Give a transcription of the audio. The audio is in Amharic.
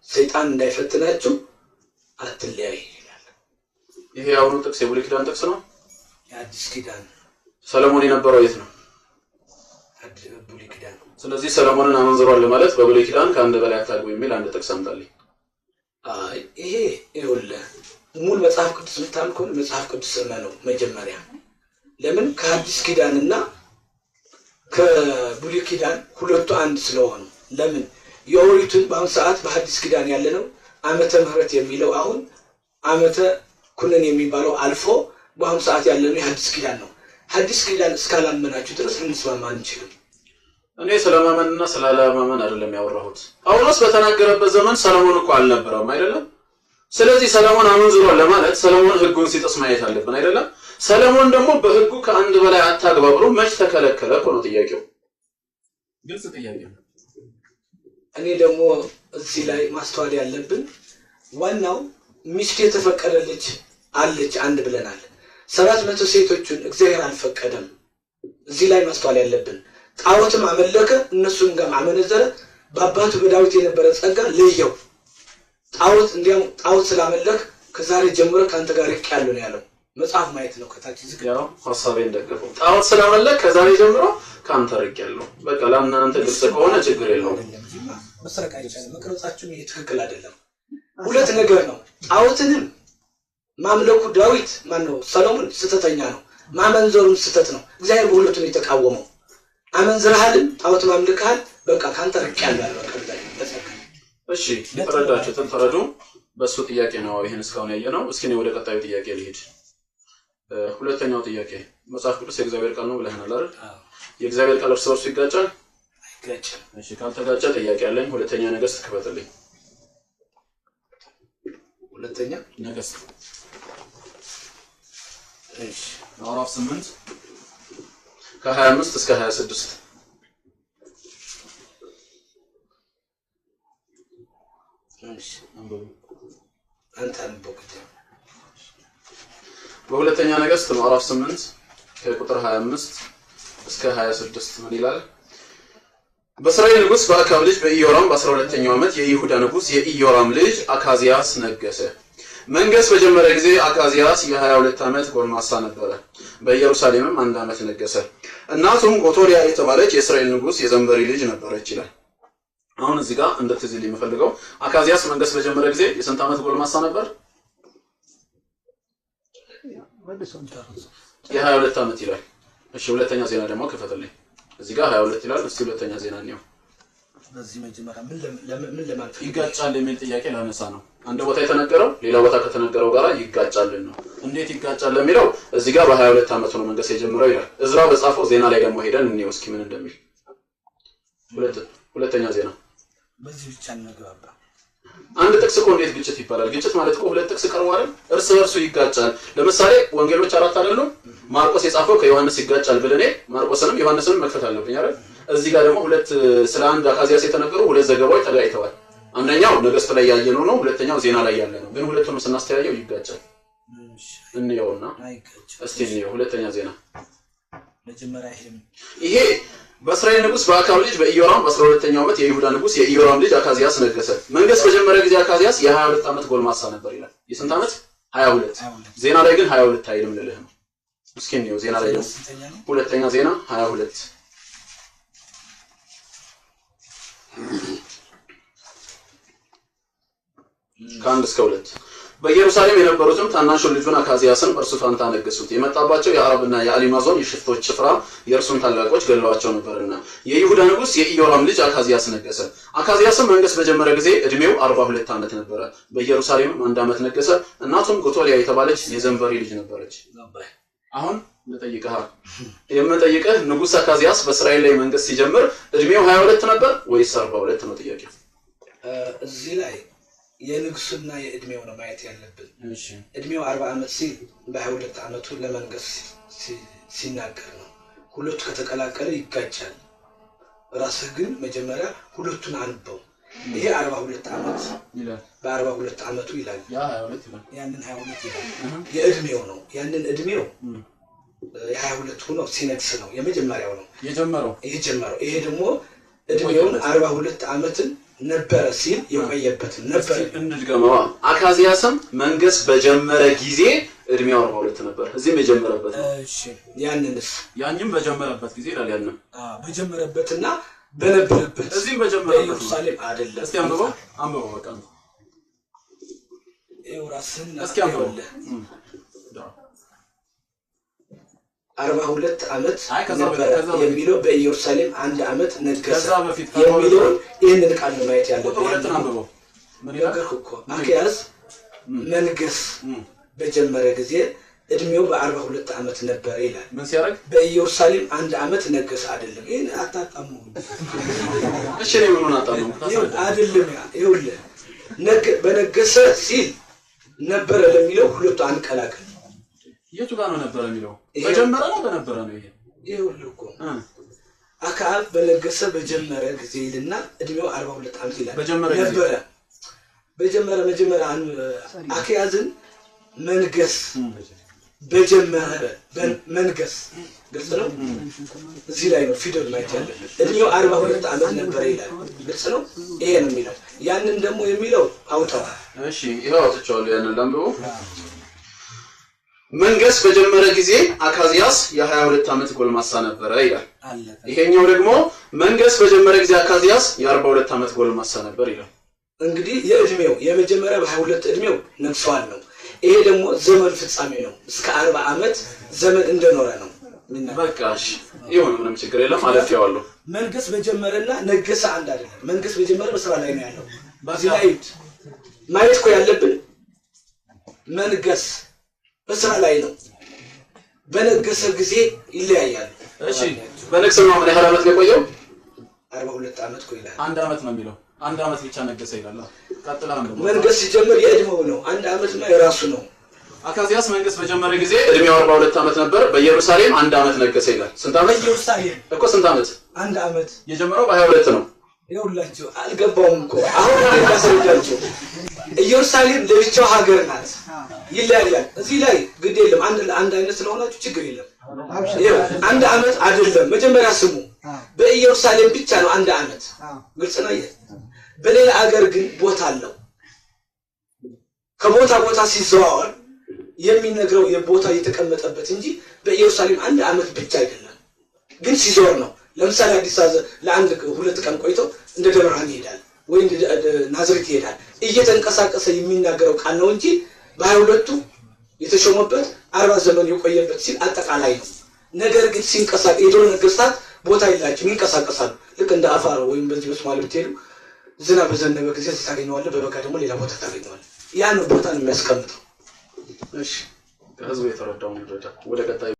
ሰይጣን እንዳይፈትናችሁ አትለያዩ ይላል። ይሄ አሁን ጥቅስ የብሉይ ኪዳን ጥቅስ ነው። የአዲስ ኪዳን ሰለሞን የነበረው የት ነው? ብሉይ ኪዳን። ስለዚህ ሰለሞንን አመንዝሯል ማለት በብሉይ ኪዳን ከአንድ በላይ አታግቡ የሚል አንድ ጥቅስ አምጣልኝ። ይሄ ይኸውልህ ሙሉ መጽሐፍ ቅዱስ ምታም ከሆነ መጽሐፍ ቅዱስ ነው መጀመሪያ። ለምን ከአዲስ ኪዳንና ከብሉይ ኪዳን ሁለቱ አንድ ስለሆኑ። ለምን የኦሪቱን በአሁን ሰዓት በአዲስ ኪዳን ያለ ነው ዓመተ ምህረት የሚለው አሁን ዓመተ ኩነኔ የሚባለው አልፎ በአሁን ሰዓት ያለ ነው የአዲስ ኪዳን ነው። አዲስ ኪዳን እስካላመናችሁ ድረስ ልንስማማ አንችልም። እኔ ስለማመንና ስላላማመን አይደለም ያወራሁት። ጳውሎስ በተናገረበት ዘመን ሰለሞን እኮ አልነበረም አይደለም። ስለዚህ ሰለሞን አመንዝሯል ለማለት ሰለሞን ሕጉን ሲጥስ ማየት አለብን አይደለም። ሰለሞን ደግሞ በሕጉ ከአንድ በላይ አታግባ ብሎ መች ተከለከለ እኮ ነው ጥያቄው። ግልጽ ጥያቄ ነው። እኔ ደግሞ እዚህ ላይ ማስተዋል ያለብን ዋናው ሚስት የተፈቀደለች አለች አንድ ብለናል። 700 ሴቶችን እግዚአብሔር አልፈቀደም። እዚህ ላይ ማስተዋል ያለብን ጣዖትም አመለከ እነሱም ጋር አመነዘረ። በአባቱ በዳዊት የነበረ ጸጋ ለየው። ጣዖት ስላመለክ ከዛሬ ጀምሮ ካንተ ጋር ይቀያሉ ነው ያለው። መጽሐፍ ማየት ነው ከታች ዝግ ያው ሐሳቤን ደግፈው ጣዖት ስላመለክ ከዛሬ ጀምሮ ካንተ ይቀያሉ። በቃ ለእናንተ ግልጽ ከሆነ ችግር የለውም። መስረቅ አይቻልም። መቅረጻችሁም ይሄ ትክክል አይደለም። ሁለት ነገር ነው። ጣዖትንም ማምለኩ ዳዊት ማነው ሰሎሞን ስተተኛ ነው። ማመንዘሩም ስተት ነው። እግዚአብሔር በሁለቱም የተቃወመው አመንዝራህልም ጣዖት ማምለክሃል በቃ ካንተ ይቀያሉ ያለው ከላይ ተሰከ እሺ ተረዳችሁትን? ተረዱ። በሱ ጥያቄ ነው ይሄን እስካሁን ያየነው። እስኪ ነው ወደ ቀጣዩ ጥያቄ ልሂድ። ሁለተኛው ጥያቄ መጽሐፍ ቅዱስ የእግዚአብሔር ቃል ነው ብለናል አይደል? የእግዚአብሔር ቃል እርስ በርሱ ይጋጫል? አይጋጭም። እሺ ካልተጋጨ ጥያቄ አለኝ። ሁለተኛ ነገሥት ክፈትልኝ። ሁለተኛ ነገሥት እሺ ምዕራፍ 8 ከ25 እስከ 26 እሺ አንተ አንበኩት። በሁለተኛ ነገሥት ምዕራፍ 8 ከቁጥር 25 እስከ 26 ምን ይላል? በእስራኤል ንጉሥ በአካብ ልጅ በኢዮራም በ12ኛው ዓመት የይሁዳ ንጉሥ የኢዮራም ልጅ አካዚያስ ነገሰ። መንገስ በጀመረ ጊዜ አካዚያስ የ22 ዓመት ጎልማሳ ነበረ። በኢየሩሳሌምም 1 ዓመት ነገሰ። እናቱም ጎቶሊያ የተባለች የእስራኤል ንጉሥ የዘንበሪ ልጅ ነበረች ይላል። አሁን እዚህ ጋር እንደተዝል የምፈልገው አካዚያስ መንገስ በጀመረ ጊዜ የስንት ዓመት ጎልማሳ ነበር? የ22 ዓመት ይላል። እሺ ሁለተኛ ዜና ደግሞ ክፈትልኝ። እዚህ ጋር 22 ይላል። እስቲ ሁለተኛ ዜና ነው። በዚህ መጀመሪያ ምን ለማለት ይጋጫል የሚል ጥያቄ ላነሳ ነው። አንድ ቦታ የተነገረው ሌላ ቦታ ከተነገረው ጋር ይጋጫል ነው። እንዴት ይጋጫል ለሚለው እዚህ ጋር በ22 ዓመት ነው መንገስ የጀመረው ይላል። እዝራ በጻፈው ዜና ላይ ደግሞ ሄደን እንየው እስኪ ምን እንደሚል። ሁለተኛ ዜና በዚህ ብቻ እንገባባ። አንድ ጥቅስ እኮ እንዴት ግጭት ይባላል? ግጭት ማለት እኮ ሁለት ጥቅስ ቀርቦ አይደል እርስ በርሱ ይጋጫል። ለምሳሌ ወንጌሎች 4 አይደሉም? ማርቆስ የጻፈው ከዮሐንስ ይጋጫል ብለኔ ማርቆስንም ዮሐንስንም መክፈት አለብኝ አይደል? እዚህ ጋር ደግሞ ሁለት ስለ አንድ አካዚያስ የተነገሩ ሁለት ዘገባዎች ተጋጭተዋል። አንደኛው ነገሥት ላይ ያየነው ነው፣ ሁለተኛው ዜና ላይ ያለ ነው። ግን ሁለቱንም ስናስተያየው ይጋጫል። እንየውና እስቲ እንየው። ሁለተኛ ዜና መጀመሪያ ይሄ በእስራኤል ንጉሥ በአካብ ልጅ በኢዮራም በ12ኛው ዓመት የይሁዳ ንጉሥ የኢዮራም ልጅ አካዚያስ ነገሰ። መንገስ በጀመረ ጊዜ አካዚያስ የ22 ዓመት ጎልማሳ ነበር ይላል። የስንት ዓመት? 22። ዜና ላይ ግን 22 አይልም ልልህ ነው። እስኪ እንየው ዜና ላይ ደግሞ ሁለተኛ ዜና 22 ከአንድ እስከ 2 በኢየሩሳሌም የነበሩትም ታናሹን ልጁን አካዚያስን በእርሱ ፋንታ ነገሱት። የመጣባቸው የአረብና የአሊማዞን የሽፍቶች ጭፍራ የእርሱን ታላቆች ገለዋቸው ነበርና የይሁዳ ንጉሥ የኢዮራም ልጅ አካዚያስ ነገሰ። አካዚያስም መንገስ በጀመረ ጊዜ እድሜው 42 ዓመት ነበረ። በኢየሩሳሌምም 1 ዓመት ነገሰ። እናቱም ጎቶሊያ የተባለች የዘንበሪ ልጅ ነበረች። አሁን የምጠይቅህ ንጉሥ አካዚያስ በእስራኤል ላይ መንገስ ሲጀምር እድሜው 22 ነበር ወይስ 42 ነው ጥያቄው? እዚህ ላይ የንጉስና የእድሜው ነው ማየት ያለብን። እድሜው 40 ዓመት ሲል በ22 ዓመቱ ለመንገስ ሲናገር ነው። ሁለቱ ከተቀላቀለ ይጋጫል። ራስህ ግን መጀመሪያ ሁለቱን አንበው። ይሄ 42 ዓመት ይላል፣ በ42 ዓመቱ ይላል። ያ 22 ይላል፣ ያንን 22 ይላል። የእድሜው ነው። ያንን እድሜው የ22 ሆኖ ሲነግስ ነው የመጀመሪያው ነው የጀመረው። ይሄ ደግሞ እድሜውን 42 ዓመትን ነበረ ሲል የቆየበት ነበር እንድገመዋ አካዚያስም መንገስ በጀመረ ጊዜ እድሜው 42 ነበር እዚህም የጀመረበት እሺ ያንንም በጀመረበት ጊዜ ይላል ያንን በጀመረበትና በነበረበት እዚህም በጀመረበት ኢየሩሳሌም አይደለም እስቲ አንብበው በቃ ኤውራስን እስኪ አንብበው 42 ዓመት የሚለው በኢየሩሳሌም 1 ዓመት ነገሰ የሚለው ይሄንን ቃል ማየት ያለበት ምን ይላል እኮ አካያስ መንገስ በጀመረ ጊዜ እድሜው በ42 ዓመት ነበር ይላል ምን ሲያረግ በኢየሩሳሌም 1 ዓመት ነገሰ አይደለም ይሄን አጣጣሙ እሺ ነው ምን አጣጣሙ አይደለም ይኸውልህ በነገሰ ሲል ነበር ለሚለው ሁለቱ አንቀላቀል የቱ ጋር ነው ነበር የሚለው በጀመረ ነው በነበረ ነው ይኸውልህ እኮ አካብ በነገሰ በጀመረ ጊዜ ይልና እድሜው 42 ዓመት ይላል በጀመረ መጀመሪያ አካያዝን መንገስ በጀመረ መንገስ ግልጽ ነው እዚህ ላይ ነው ፊደል ማየት ያለበት እድሜው 42 ዓመት ነበር ይላል ግልጽ ነው ይሄ ነው የሚለው ያንን ደግሞ የሚለው አውጣው እሺ ይሄው አውጥቻለሁ ያንን ላምበው መንገስ በጀመረ ጊዜ አካዚያስ የ22 ዓመት ጎልማሳ ነበር ይላል ይሄኛው ደግሞ መንገስ በጀመረ ጊዜ አካዚያስ የ42 ዓመት ጎልማሳ ነበር ይላል እንግዲህ የእድሜው የመጀመሪያ በ22 እድሜው ነግሷል ነው ይሄ ደግሞ ዘመን ፍጻሜ ነው እስከ 40 ዓመት ዘመን እንደኖረ ነው በቃሽ ይሁን ምንም ችግር የለም ማለት ያዋለው መንገስ በጀመረና ነገሰ አንድ አይደለም መንገስ በጀመረ በስራ ላይ ነው ያለው በዚህ ላይ ማየት እኮ ያለብን መንገስ በስራ ላይ ነው በነገሰ ጊዜ ይለያያል እሺ በነገሰው ምን ያህል ዓመት የቆየው 42 ዓመት ቆይቷል 1 ዓመት ነው የሚለው 1 ዓመት ብቻ ነገሰ ይላል ቀጥላም ደግሞ መንገስ ሲጀምር የእድሜው ነው 1 ዓመትማ የራሱ ነው አካዚያስ መንገስ በጀመረ ጊዜ እድሜው 42 ዓመት ነበር በኢየሩሳሌም 1 ዓመት ነገሰ ይላል ስንት ዓመት በኢየሩሳሌም እኮ ስንት ዓመት 1 ዓመት የጀመረው በ22 ነው ይኸውላችሁ አልገባውም እኮ አሁን እንደታሰረጃችሁ ኢየሩሳሌም ለብቻው ሀገር ናት ይለያያል እዚህ ላይ ግድ የለም አንድ አይነት ስለሆናችሁ ችግር የለም ይሄው 1 ዓመት አይደለም መጀመሪያ ስሙ በኢየሩሳሌም ብቻ ነው 1 ዓመት ግልጽ ነው በሌላ ሀገር ግን ቦታ አለው ከቦታ ሲዘዋወር የሚነግረው የቦታ የተቀመጠበት እንጂ በኢየሩሳሌም 1 ዓመት ብቻ አይደለም ግን ሲዞር ነው ለምሳሌ አዲስ አበባ ለአንድ 2 ቀን ቆይቶ እንደ ደብረ ብርሃን ይሄዳል ወይ እንደ ናዝሬት ይሄዳል እየተንቀሳቀሰ የሚናገረው ቃል ነው እንጂ በ22ቱ የተሾመበት 40 ዘመን የቆየበት ሲል አጠቃላይ ነው ነገር ግን ሲንቀሳቀስ የድሮ ነገስታት ቦታ ይላቸው ይንቀሳቀሳሉ ልክ እንደ አፋር ወይም በዚህ በሶማሌ ብትሄዱ ዝናብ በዘነበ ጊዜ ታገኘዋለህ በበጋ ደግሞ ሌላ ቦታ ታገኘዋለህ ያን ቦታ ነው የሚያስቀምጠው እሺ ከህዝቡ የተረዳው ነው ወደ ቀጣይ